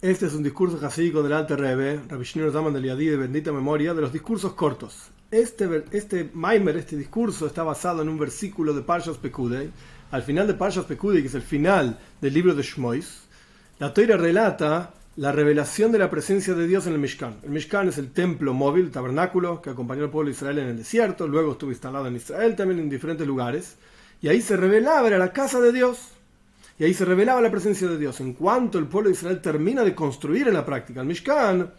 Este es un discurso jasídico del Alter Rebbe, Rabbi Shneur Zalman de Liadi, de bendita memoria, de los discursos cortos. Este Maimer, este discurso, está basado en un versículo de Parshas Pekudei. Al final de Parshas Pekudei, que es el final del libro de Shmois, la Torá relata la revelación de la presencia de Dios en el Mishkan. El Mishkan es el templo móvil, el tabernáculo que acompañó al pueblo de Israel en el desierto, luego estuvo instalado en Israel también en diferentes lugares, y ahí se revelaba, era la casa de Dios. Y ahí se revelaba la presencia de Dios. En cuanto el pueblo de Israel termina de construir en la práctica el Mishkan,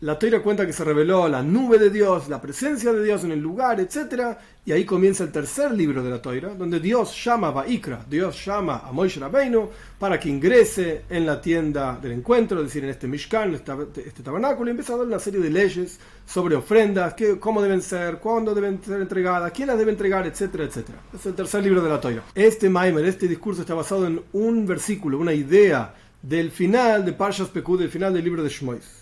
la Torá cuenta que se reveló la nube de Dios, la presencia de Dios en el lugar, etc. Y ahí comienza el tercer libro de la Torá, donde Dios llama a Vaikra, Dios llama a Moshe Rabbeinu para que ingrese en la tienda del encuentro, es decir, en este Mishkan, este tabernáculo, y empieza a dar una serie de leyes sobre ofrendas, cómo deben ser, cuándo deben ser entregadas, quién las debe entregar, etcétera, etcétera. Es el tercer libro de la Torá. Este Maimer, este discurso está basado en un versículo, una idea del final de Parshas Pekudei, del final del libro de Shmois.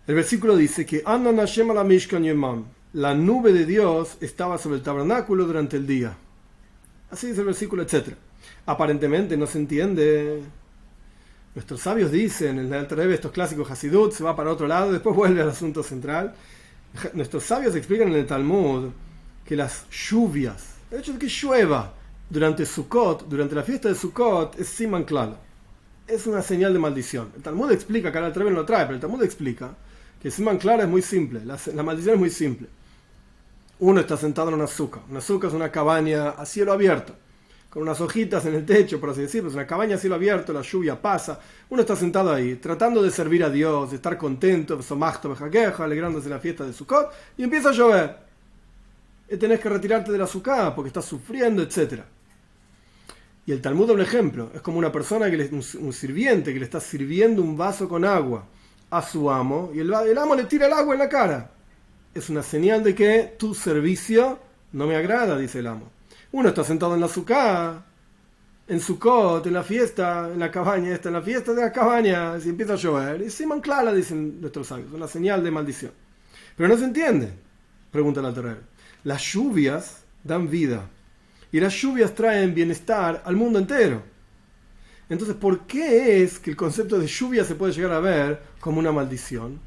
El versículo dice que Anan Hashem ala Mishkan Yemam, la nube de Dios estaba sobre el tabernáculo durante el día. Así dice el versículo, etc. Aparentemente no se entiende. Nuestros sabios dicen, en el Alter Rebbe, estos clásicos Hasidut, se va para otro lado, después vuelve al asunto central. Nuestros sabios explican en el Talmud que las lluvias, el hecho de que llueva durante Sukkot, durante la fiesta de Sukkot, es Siman Klal. Es una señal de maldición. El Talmud explica, que ahora el Alter Rebbe no lo trae, pero el Talmud explica que Siman Klal es muy simple, la maldición es muy simple. Uno está sentado en una azúcar. Una azúcar es una cabaña a cielo abierto, con unas hojitas en el techo, por así decirlo. Es una cabaña a cielo abierto, la lluvia pasa. Uno está sentado ahí, tratando de servir a Dios, de estar contento, alegrándose en la fiesta de Sukkot, y empieza a llover. Y tenés que retirarte de la azúcar porque estás sufriendo, etc. Y el Talmud da un ejemplo. Es como una persona, un sirviente, que le está sirviendo un vaso con agua a su amo, y el amo le tira el agua en la cara. Es una señal de que tu servicio no me agrada, dice el amo. Uno está sentado en la azúcar, en Sukkot, en la fiesta, en la cabaña en la fiesta de la cabaña, si empieza a llover, y Siman Klal, dicen nuestros sabios, una señal de maldición. Pero no se entiende, pregunta el Alter Rebbe. Las lluvias dan vida, y las lluvias traen bienestar al mundo entero. Entonces, ¿por qué es que el concepto de lluvia se puede llegar a ver como una maldición?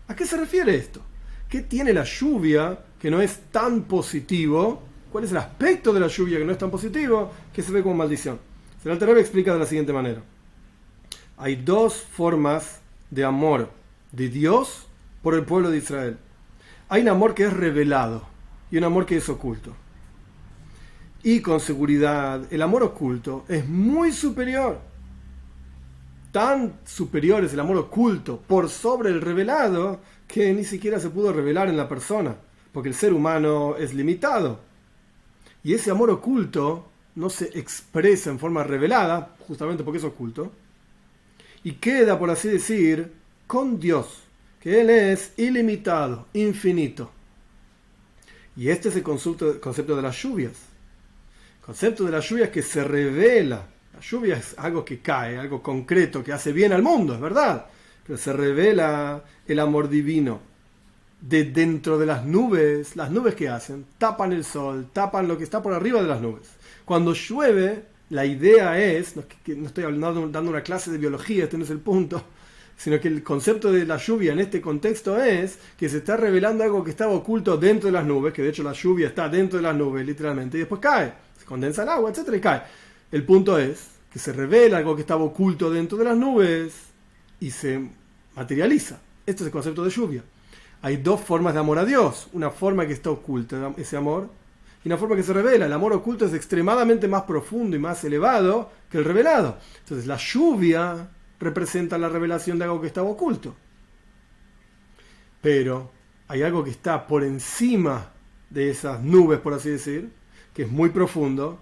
¿A qué se refiere esto? ¿Qué tiene la lluvia que no es tan positivo? ¿Cuál es el aspecto de la lluvia que no es tan positivo que se ve como maldición? El Alter Rebbe explica de la siguiente manera. Hay dos formas de amor de Dios por el pueblo de Israel. Hay un amor que es revelado y un amor que es oculto. Y con seguridad, el amor oculto es muy superior. Tan superior es el amor oculto por sobre el revelado que ni siquiera se pudo revelar en la persona, porque el ser humano es limitado. Y ese amor oculto no se expresa en forma revelada, justamente porque es oculto, y queda, por así decir, con Dios, que Él es ilimitado, infinito. Y este es el concepto de las lluvias. El concepto de la lluvia es que se revela. La lluvia es algo que cae, algo concreto, que hace bien al mundo, es verdad. Pero se revela el amor divino. De dentro de las nubes ¿qué hacen? Tapan el sol, tapan lo que está por arriba de las nubes. Cuando llueve, la idea es, no estoy dando una clase de biología, este no es el punto, sino que el concepto de la lluvia en este contexto es que se está revelando algo que estaba oculto dentro de las nubes, que de hecho la lluvia está dentro de las nubes, literalmente, y después cae. Condensa el agua, etcétera, y cae. El punto es que se revela algo que estaba oculto dentro de las nubes y se materializa. Este es el concepto de lluvia. Hay dos formas de amor a Dios. Una forma que está oculta, ese amor, y una forma que se revela. El amor oculto es extremadamente más profundo y más elevado que el revelado. Entonces la lluvia representa la revelación de algo que estaba oculto. Pero hay algo que está por encima de esas nubes, por así decir, que es muy profundo,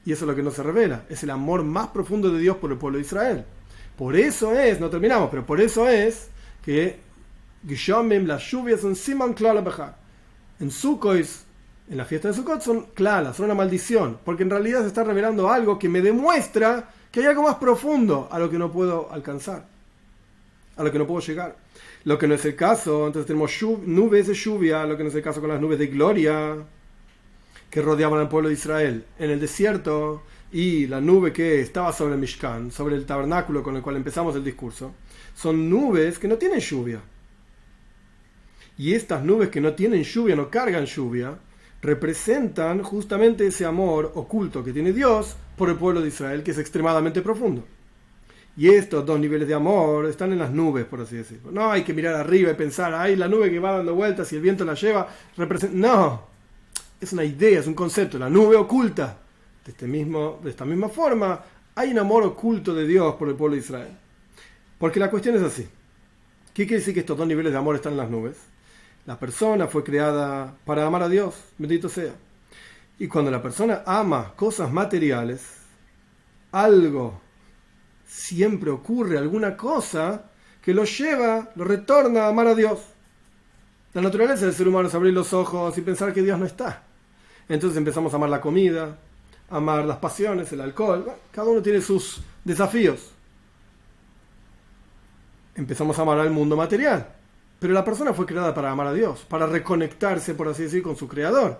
y eso es lo que no se revela. Es el amor más profundo de Dios por el pueblo de Israel. Por eso es, no terminamos, pero por eso es que Gishomim, las lluvias son Siman Klal Bechag. En Sukkot, en la fiesta de Sukkot, son claras, son una maldición, porque en realidad se está revelando algo que me demuestra que hay algo más profundo a lo que no puedo alcanzar, a lo que no puedo llegar. Lo que no es el caso, entonces tenemos nubes de lluvia, lo que no es el caso con las nubes de gloria. que rodeaban al pueblo de Israel en el desierto y la nube que estaba sobre el Mishkan, sobre el tabernáculo con el cual empezamos el discurso, son nubes que no tienen lluvia. Y estas nubes que no tienen lluvia, no cargan lluvia, representan justamente ese amor oculto que tiene Dios por el pueblo de Israel, que es extremadamente profundo. Y estos dos niveles de amor están en las nubes, por así decirlo. No hay que mirar arriba y pensar, ay, la nube que va dando vueltas y el viento la lleva, representa... No, es una idea, es un concepto, la nube oculta. De esta misma forma, hay un amor oculto de Dios por el pueblo de Israel. Porque la cuestión es así. ¿Qué quiere decir que estos dos niveles de amor están en las nubes? La persona fue creada para amar a Dios, bendito sea. Y cuando la persona ama cosas materiales, algo siempre ocurre, alguna cosa que lo lleva, lo retorna a amar a Dios. La naturaleza del ser humano es abrir los ojos y pensar que Dios no está. Entonces empezamos a amar la comida, amar las pasiones, el alcohol. Cada uno tiene sus desafíos. Empezamos a amar al mundo material. Pero la persona fue creada para amar a Dios, para reconectarse, por así decir, con su Creador.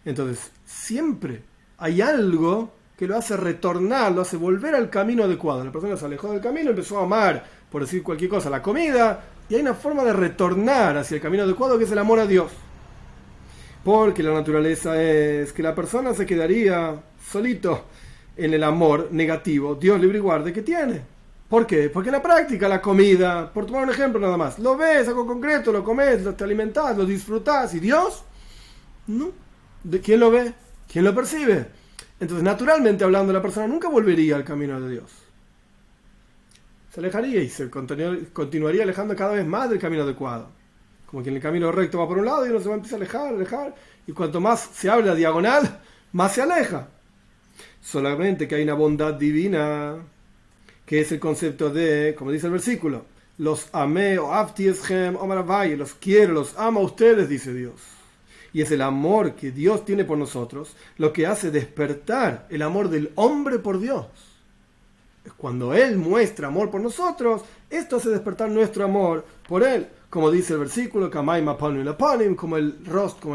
Entonces, siempre hay algo que lo hace retornar, lo hace volver al camino adecuado. La persona se alejó del camino, empezó a amar, por decir cualquier cosa, la comida, y hay una forma de retornar hacia el camino adecuado que es el amor a Dios. Porque la naturaleza es que la persona se quedaría solito en el amor negativo, Dios libre y guarde, que tiene. ¿Por qué? Porque en la práctica la comida, por tomar un ejemplo nada más, lo ves, algo concreto, lo comes, te alimentás, lo disfrutás, ¿y Dios? No. ¿De quién lo ve? ¿Quién lo percibe? Entonces, naturalmente hablando, la persona nunca volvería al camino de Dios. Se alejaría y se continuaría alejando cada vez más del camino adecuado. Como que en el camino recto va por un lado y uno se va a empezar a alejar, y cuanto más se abre la diagonal, más se aleja. Solamente que hay una bondad divina, que es el concepto de, como dice el versículo, los amé o aftieshem o maravai, los quiero, los amo a ustedes, dice Dios. Y es el amor que Dios tiene por nosotros lo que hace despertar el amor del hombre por Dios. Es cuando Él muestra amor por nosotros, esto hace despertar nuestro amor por Él. Como dice el versículo, como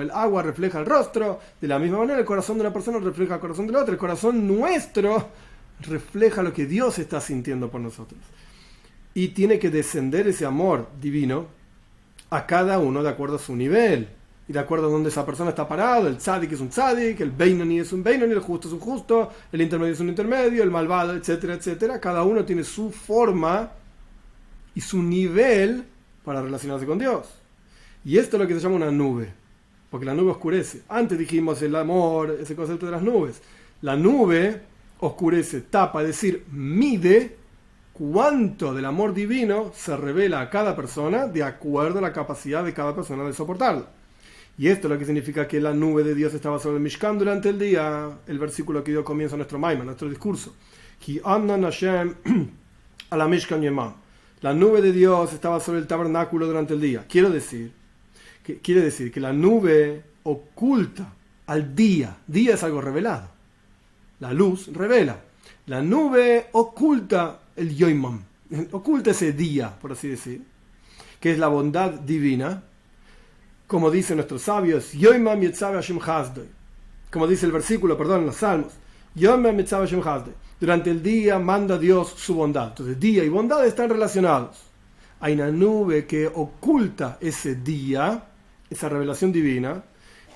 el agua refleja el rostro, de la misma manera el corazón de una persona refleja el corazón de la otra. El corazón nuestro refleja lo que Dios está sintiendo por nosotros. Y tiene que descender ese amor divino a cada uno de acuerdo a su nivel. Y de acuerdo a donde esa persona está parado, el tzadik es un tzadik, el beinoni es un beinoni, el justo es un justo, el intermedio es un intermedio, el malvado, etcétera, etcétera. Cada uno tiene su forma y su nivel para relacionarse con Dios. Y esto es lo que se llama una nube, porque la nube oscurece. Antes dijimos el amor, ese concepto de las nubes. La nube oscurece, tapa, es decir, mide cuánto del amor divino se revela a cada persona de acuerdo a la capacidad de cada persona de soportarlo. Y esto es lo que significa que la nube de Dios estaba sobre el Mishkan durante el día, el versículo que dio comienzo a nuestro Maimon, nuestro discurso. La nube de Dios estaba sobre el tabernáculo durante el día. Quiere decir que la nube oculta al día. Día es algo revelado. La luz revela. La nube oculta el yoimam, oculta ese día, por así decir, que es la bondad divina. Como dicen nuestros sabios, yoimam yetzav Hashem hasdoi. Como dice el versículo, en los Salmos, yoimam yetzav Hashem hasdoi. Durante el día manda Dios su bondad. Entonces, día y bondad están relacionados. Hay una nube que oculta ese día, esa revelación divina,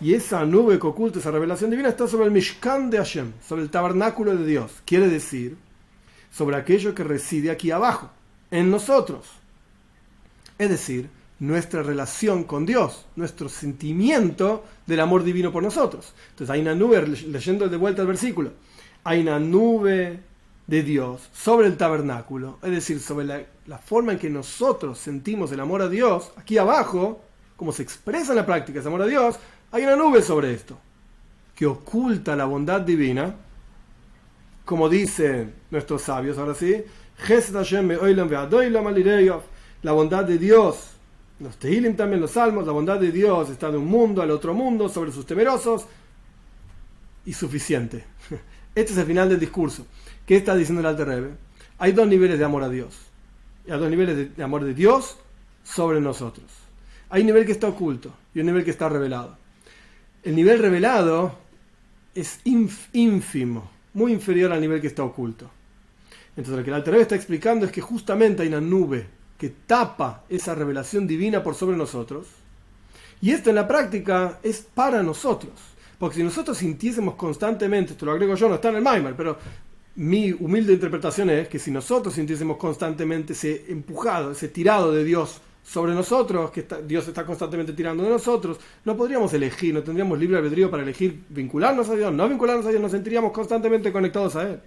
y esa nube que oculta esa revelación divina está sobre el Mishkan de Hashem, sobre el tabernáculo de Dios. Quiere decir, sobre aquello que reside aquí abajo, en nosotros. Es decir, nuestra relación con Dios, nuestro sentimiento del amor divino por nosotros. Entonces hay una nube, leyendo de vuelta el versículo, hay una nube de Dios sobre el tabernáculo, es decir, sobre la forma en que nosotros sentimos el amor a Dios, aquí abajo, como se expresa en la práctica ese amor a Dios, hay una nube sobre esto, que oculta la bondad divina, como dicen nuestros sabios, ahora sí, la bondad de Dios, los Tehilim también, los Salmos, la bondad de Dios está de un mundo al otro mundo, sobre sus temerosos, y suficiente. Este es el final del discurso. ¿Qué está diciendo el Alter Rebbe? Hay dos niveles de amor a Dios. Hay dos niveles de amor de Dios sobre nosotros. Hay un nivel que está oculto y un nivel que está revelado. el nivel revelado es ínfimo, muy inferior al nivel que está oculto. Entonces lo que el Alter Rebbe está explicando es que justamente hay una nube que tapa esa revelación divina por sobre nosotros, y esto en la práctica es para nosotros, porque si nosotros sintiésemos constantemente, esto lo agrego yo, no está en el Maimar, pero mi humilde interpretación es que si nosotros sintiésemos constantemente ese empujado, ese tirado de Dios sobre nosotros, que Dios está constantemente tirando de nosotros, no podríamos elegir, no tendríamos libre albedrío para elegir vincularnos a Dios, no vincularnos a Dios, nos sentiríamos constantemente conectados a Él.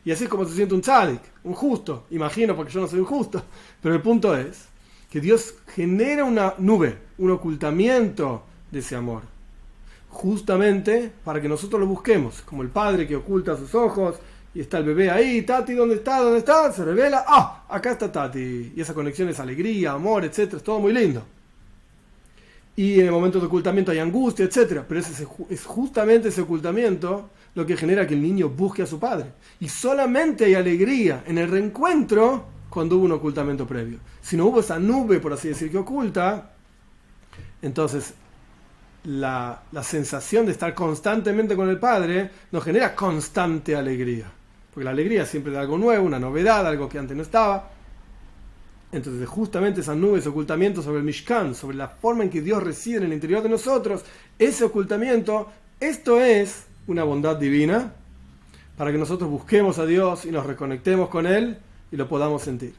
Y así es como se siente un tzadik, un justo, imagino, porque yo no soy un justo, pero el punto es que Dios genera una nube, un ocultamiento de ese amor, justamente para que nosotros lo busquemos, como el padre que oculta sus ojos, y está el bebé ahí, Tati, ¿dónde está? ¿Dónde está? Se revela, acá está Tati, y esa conexión es alegría, amor, etcétera, es todo muy lindo. Y en el momento de ocultamiento hay angustia, etcétera, pero es justamente ese ocultamiento lo que genera que el niño busque a su padre. Y solamente hay alegría en el reencuentro cuando hubo un ocultamiento previo. Si no hubo esa nube, por así decir, que oculta, entonces la sensación de estar constantemente con el padre nos genera constante alegría. Porque la alegría es siempre de algo nuevo, una novedad, algo que antes no estaba. Entonces justamente esas nubes, ocultamiento sobre el Mishkan, sobre la forma en que Dios reside en el interior de nosotros, ese ocultamiento, esto es una bondad divina para que nosotros busquemos a Dios y nos reconectemos con Él y lo podamos sentir.